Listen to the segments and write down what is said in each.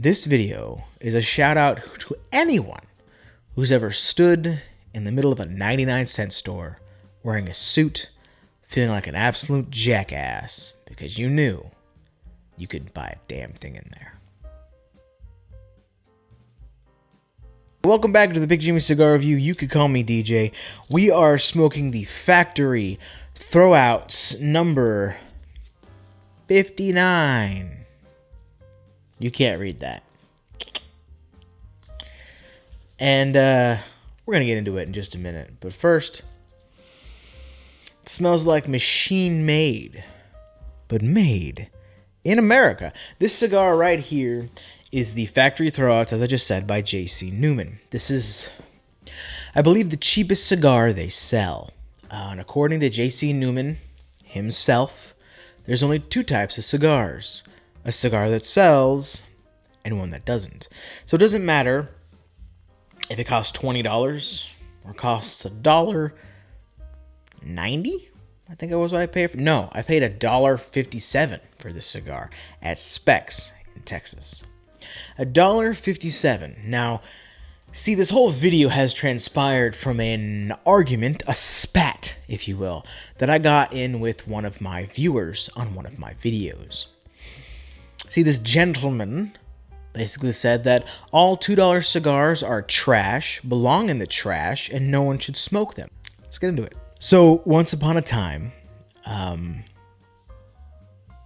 This video is a shout out to anyone who's ever stood in the middle of a 99-cent store wearing a suit, feeling like an absolute jackass because you knew you couldn't buy a damn thing in there. Welcome back to the Big Jimi Cigar Review. You could call me DJ. We are smoking the Factory Throwouts number 59. You can't read that. And we're going to get into it in just a minute. But first, it smells like machine made, but made in America. This cigar right here is the Factory Throwouts, as I just said, by J.C. Newman. This is, I believe, the cheapest cigar they sell. And according to J.C. Newman himself, there's only two types of cigars. A cigar that sells and one that doesn't. So it doesn't matter if it costs $20 or costs $1.90. I think it was what I paid for. No, I paid $1.57 for this cigar at Specs in Texas. $1.57. Now, see, this whole video has transpired from an argument, a spat, if you will, that I got in with one of my viewers on one of my videos. See, this gentleman basically said that all $2 cigars are trash, belong in the trash, and no one should smoke them. Let's get into it. So, once upon a time, I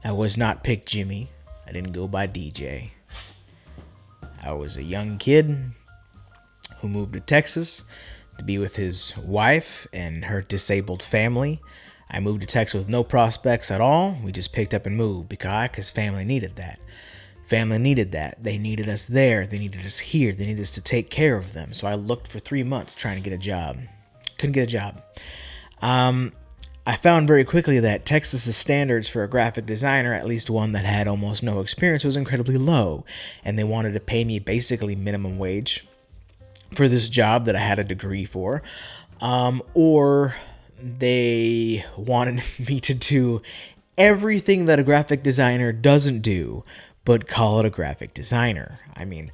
was not Pick Jimmy. I didn't go by DJ. I was a young kid who moved to Texas to be with his wife and her disabled family. I moved to Texas with no prospects at all. We just picked up and moved because family needed that. Family needed that. They needed us there. They needed us here. They needed us to take care of them. So I looked for 3 months trying to get a job. Couldn't get a job. I found very quickly that Texas's standards for a graphic designer, at least one that had almost no experience, was incredibly low. And they wanted to pay me basically minimum wage for this job that I had a degree for. Or they wanted me to do everything that a graphic designer doesn't do, but call it a graphic designer. I mean,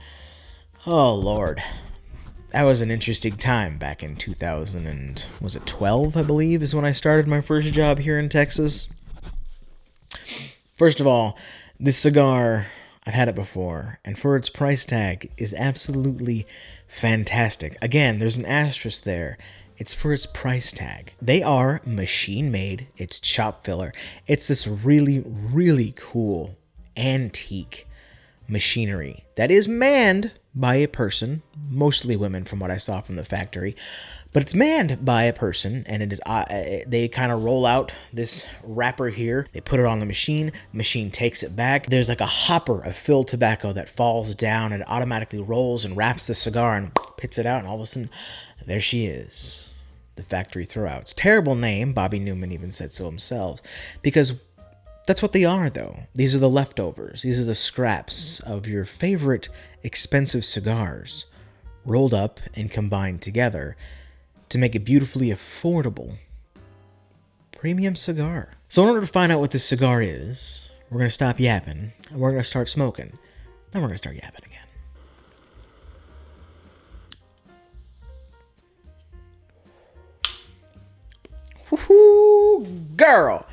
oh Lord. That was an interesting time back in 2012, I believe, is when I started my first job here in Texas. First of all, this cigar, I've had it before, and for its price tag, is absolutely fantastic. Again, there's an asterisk there. It's for its price tag. They are machine made. It's chop filler. It's this really, really cool antique machinery that is manned by a person, mostly women from what I saw from the factory, but it's manned by a person, and it is they kind of roll out this wrapper here. They put it on the machine takes it back. There's like a hopper of filled tobacco that falls down and it automatically rolls and wraps the cigar and pits it out, and all of a sudden there she is, the Factory Throwouts. Terrible name. Bobby Newman even said so himself, because that's what they are, though. These are the leftovers. These are the scraps of your favorite expensive cigars rolled up and combined together to make a beautifully affordable premium cigar. So in order to find out what this cigar is, we're going to stop yapping and we're going to start smoking. Then we're going to start yapping again. Woohoo, girl!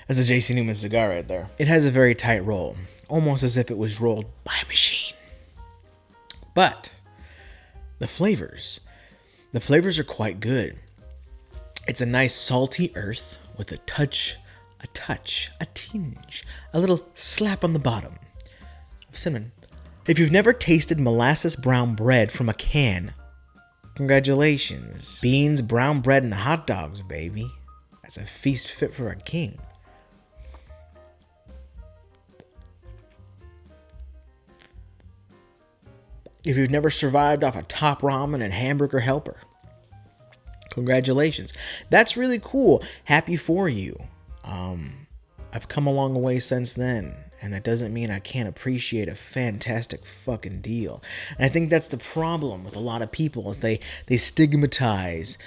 That's a J.C. Newman cigar right there. It has a very tight roll, almost as if it was rolled by a machine. But the flavors are quite good. It's a nice salty earth with a tinge, a little slap on the bottom of cinnamon. If you've never tasted molasses brown bread from a can, congratulations. Beans, brown bread, and hot dogs, baby. That's a feast fit for a king. If you've never survived off a top ramen and hamburger helper, congratulations. That's really cool. Happy for you. I've come a long way since then. And that doesn't mean I can't appreciate a fantastic fucking deal. And I think that's the problem with a lot of people is they stigmatize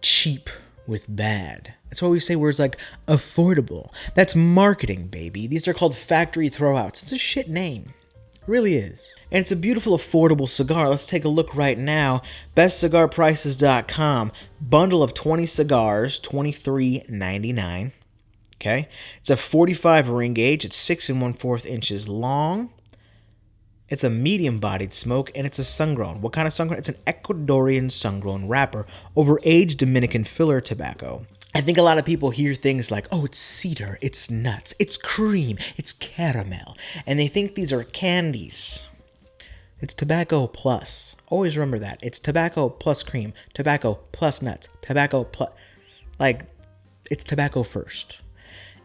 cheap with bad. That's why we say words like affordable. That's marketing, baby. These are called factory throwouts. It's a shit name. It really is. And it's a beautiful, affordable cigar. Let's take a look right now. BestCigarPrices.com. Bundle of 20 cigars, $23.99. Okay, it's a 45 ring gauge. It's 6 1/4 inches long. It's a medium-bodied smoke, and it's a Sungrown. What kind of Sungrown? It's an Ecuadorian Sungrown wrapper over aged Dominican filler tobacco. I think a lot of people hear things like, oh, it's cedar, it's nuts, it's cream, it's caramel, and they think these are candies. It's tobacco plus. Always remember that. It's tobacco plus cream, tobacco plus nuts, tobacco plus... Like, it's tobacco first.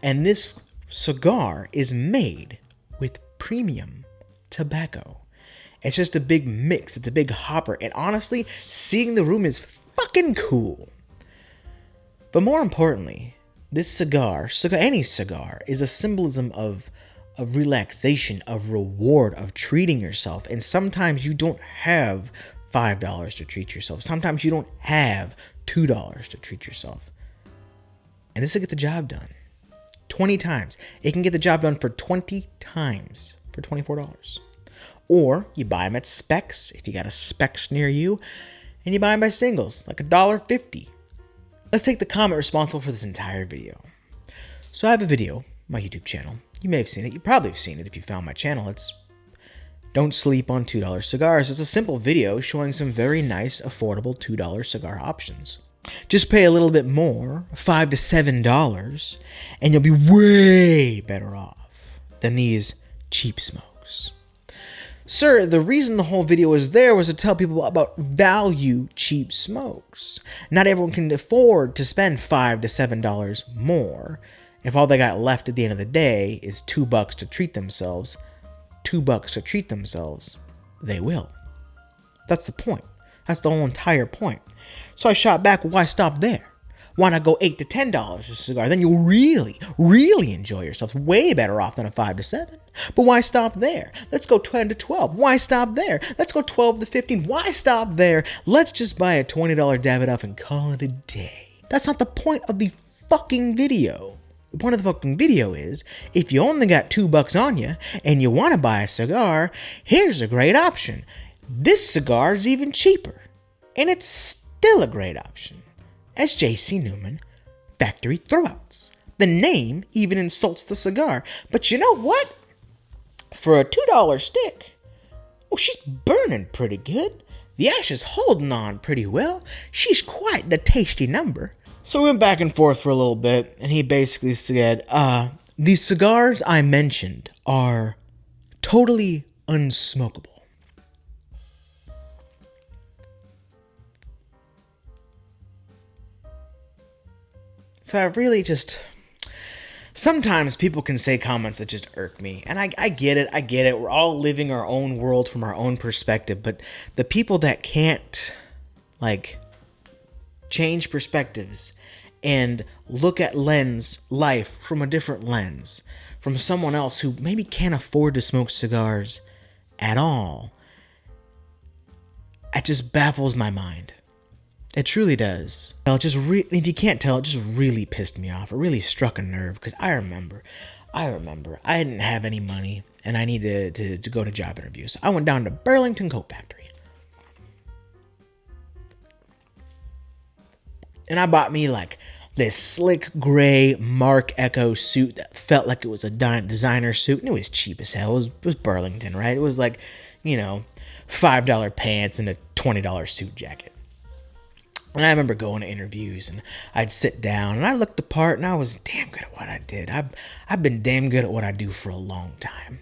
And this cigar is made with premium tobacco. It's just a big mix. It's a big hopper. And honestly, seeing the room is fucking cool. But more importantly, this cigar, any cigar, is a symbolism of relaxation, of reward, of treating yourself. And sometimes you don't have $5 to treat yourself. Sometimes you don't have $2 to treat yourself. And this will get the job done. 20 times. It can get the job done for 20 times for $24. Or you buy them at Specs, if you got a Specs near you, and you buy them by singles, like $1.50. Let's take the comment responsible for this entire video. So I have a video, my YouTube channel. You may have seen it. You probably have seen it if you found my channel. It's Don't Sleep on $2 Cigars. It's a simple video showing some very nice, affordable $2 cigar options. Just pay a little bit more, $5 to $7, and you'll be way better off than these cheap smokes. Sir, the reason the whole video was there was to tell people about value cheap smokes. Not everyone can afford to spend $5 to $7 more if all they got left at the end of the day is $2 to treat themselves. $2 to treat themselves, they will. That's the point. That's the whole entire point. So I shot back, why stop there? Why not go $8 to $10 a cigar? Then you'll really, really enjoy yourself. Way better off than a $5 to $7. But why stop there? Let's go 10 to 12. Why stop there? Let's go 12 to 15. Why stop there? Let's just buy a $20 Davidoff and call it a day. That's not the point of the fucking video. The point of the fucking video is, if you only got $2 on you and you want to buy a cigar, here's a great option. This cigar is even cheaper. And it's still a great option. SJC Newman, Factory Throwouts. The name even insults the cigar. But you know what? For a $2 stick, oh, she's burning pretty good. The ash is holding on pretty well. She's quite the tasty number. So we went back and forth for a little bit, and he basically said, these cigars I mentioned are totally unsmokable. So I really just... Sometimes people can say comments that just irk me. And I get it. We're all living our own world from our own perspective. But the people that can't, like, change perspectives and look at life from a different lens, from someone else who maybe can't afford to smoke cigars at all, it just baffles my mind. It truly does. If you can't tell, it just really pissed me off. It really struck a nerve because I remember I didn't have any money and I needed to go to job interviews. I went down to Burlington Coat Factory and I bought me like this slick gray Mark Echo suit that felt like it was a designer suit, and it was cheap as hell. It was Burlington, right? It was like, $5 pants and a $20 suit jacket. And I remember going to interviews and I'd sit down and I looked the part and I was damn good at what I did. I've been damn good at what I do for a long time.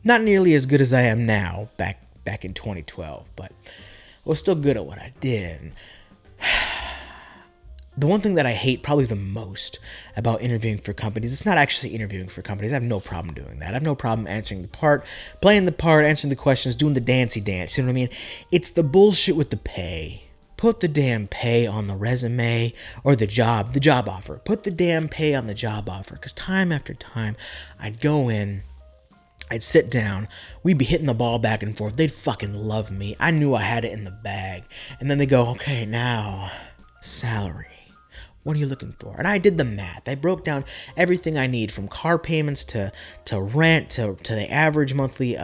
Not nearly as good as I am now back in 2012, but I was still good at what I did. The one thing that I hate probably the most about interviewing for companies, it's not actually interviewing for companies. I have no problem doing that. I have no problem answering the part, playing the part, answering the questions, doing the dancey dance. You know what I mean? It's the bullshit with the pay. Put the damn pay on the resume or the job offer. Put the damn pay on the job offer. Because time after time, I'd go in I'd sit down, we'd be hitting the ball back and forth. They'd fucking love me. I knew I had it in the bag. And then they go, okay, now, salary. What are you looking for? And I did the math. I broke down everything I need, from car payments to rent to the average monthly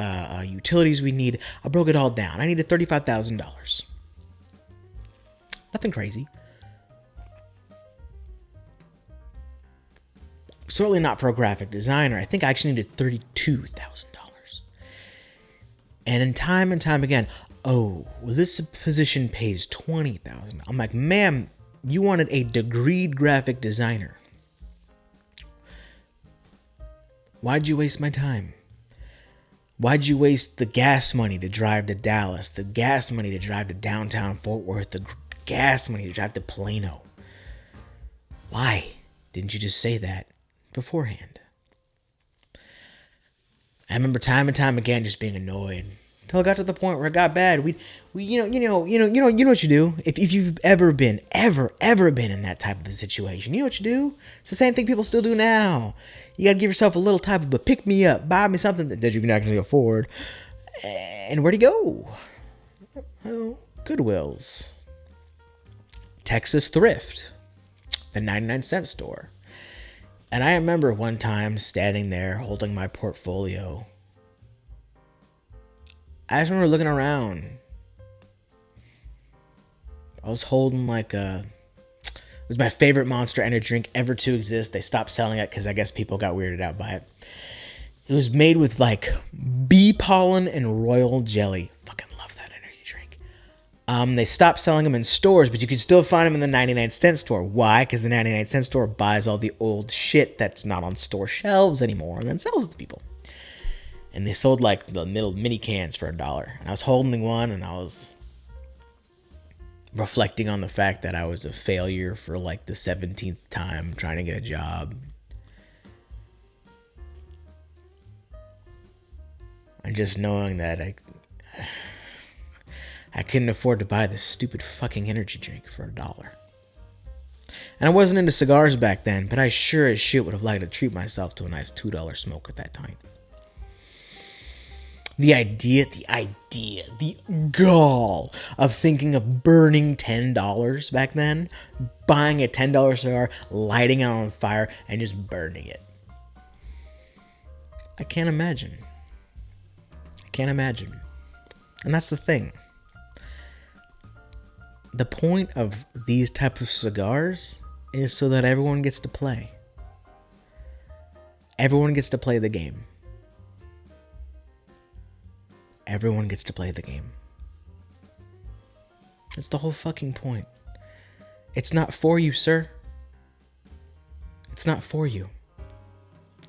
utilities we need. I broke it all down. I needed $35,000. Nothing crazy. Certainly not for a graphic designer. I think I actually needed $32,000. And time again, oh, well, this position pays $20,000. I'm like, ma'am, you wanted a degreed graphic designer. Why'd you waste my time? Why'd you waste the gas money to drive to Dallas, the gas money to drive to downtown Fort Worth, the gas money to drive to Plano? Why didn't you just say that beforehand? I remember time and time again just being annoyed until it got to the point where it got bad. We you know what you do if you've ever been in that type of a situation. You know what you do? It's the same thing people still do now. You got to give yourself a little type of a pick me up, buy me something that you can actually afford. And where'd he go? Oh, Goodwill's, Texas Thrift, the 99-cent store. And I remember one time standing there holding my portfolio. I just remember looking around. I was holding it was my favorite Monster Energy drink ever to exist. They stopped selling it because I guess people got weirded out by it. It was made with like bee pollen and royal jelly. Fucking love that energy drink. They stopped selling them in stores, but you could still find them in the 99-cent store. Why? Because the 99-cent store buys all the old shit that's not on store shelves anymore and then sells it to people. And they sold like the little mini cans for $1. And I was holding one and I was reflecting on the fact that I was a failure for like the 17th time trying to get a job. And just knowing that I couldn't afford to buy this stupid fucking energy drink for $1. And I wasn't into cigars back then, but I sure as shit would have liked to treat myself to a nice $2 smoke at that time. The gall of thinking of burning $10 back then, buying a $10 cigar, lighting it on fire, and just burning it. I can't imagine. And that's the thing. The point of these type of cigars is so that everyone gets to play. Everyone gets to play the game. Everyone gets to play the game. That's the whole fucking point. It's not for you, sir. It's not for you.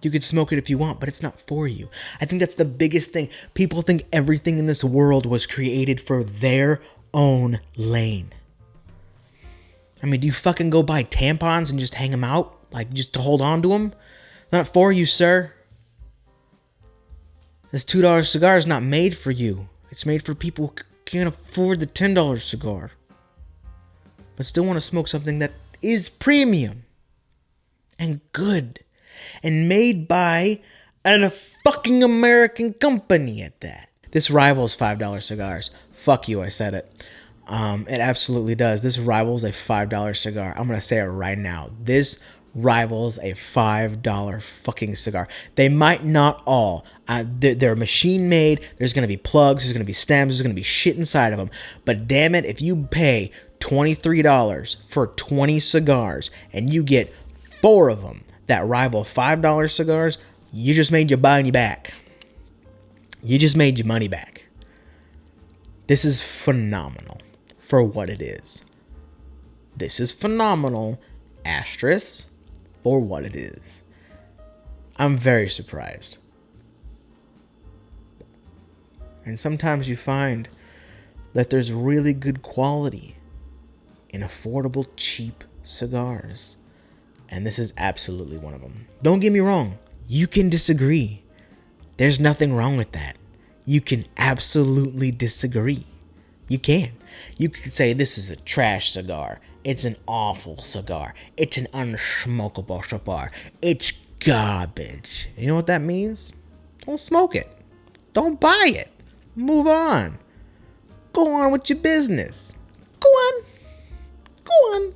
You could smoke it if you want, but it's not for you. I think that's the biggest thing. People think everything in this world was created for their own lane. I mean, do you fucking go buy tampons and just hang them out? Like, just to hold on to them? Not for you, sir. This $2 cigar is not made for you. It's made for people who can't afford the $10 cigar, but still want to smoke something that is premium and good and made by a fucking American company at that. This rivals $5 cigars. Fuck you, I said it. It absolutely does. This rivals a $5 cigar. I'm going to say it right now. This rivals a $5 fucking cigar. They might not all. They're machine made. There's going to be plugs. There's going to be stems. There's going to be shit inside of them. But damn it, if you pay $23 for 20 cigars and you get 4 of them that rival $5 cigars, you just made your money back. You just made your money back. This is phenomenal for what it is. This is phenomenal, asterisk, for what it is. I'm very surprised. And sometimes you find that there's really good quality in affordable, cheap cigars. And this is absolutely one of them. Don't get me wrong. You can disagree. There's nothing wrong with that. You can absolutely disagree. You can. You could say this is a trash cigar. It's an awful cigar. It's an unsmokable cigar. It's garbage. You know what that means? Don't smoke it. Don't buy it. Move on. Go on with your business. Go on. Go on.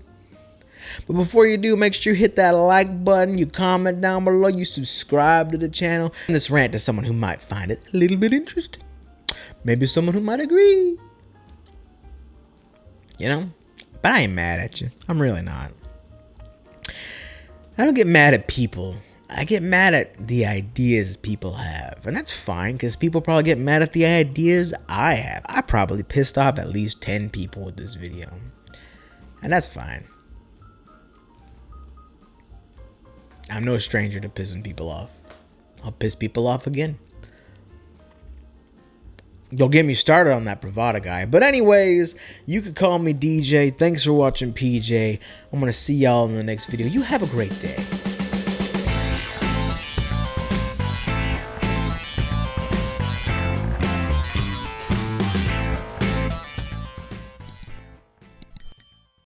But before you do, make sure you hit that like button, you comment down below, you subscribe to the channel. And this rant to someone who might find it a little bit interesting. Maybe someone who might agree. You know? But I ain't mad at you. I'm really not. I don't get mad at people. I get mad at the ideas people have. And that's fine, because people probably get mad at the ideas I have. I probably pissed off at least 10 people with this video. And that's fine. I'm no stranger to pissing people off. I'll piss people off again. You'll get me started on that bravado guy. But anyways, you could call me DJ. Thanks for watching, PJ. I'm going to see y'all in the next video. You have a great day.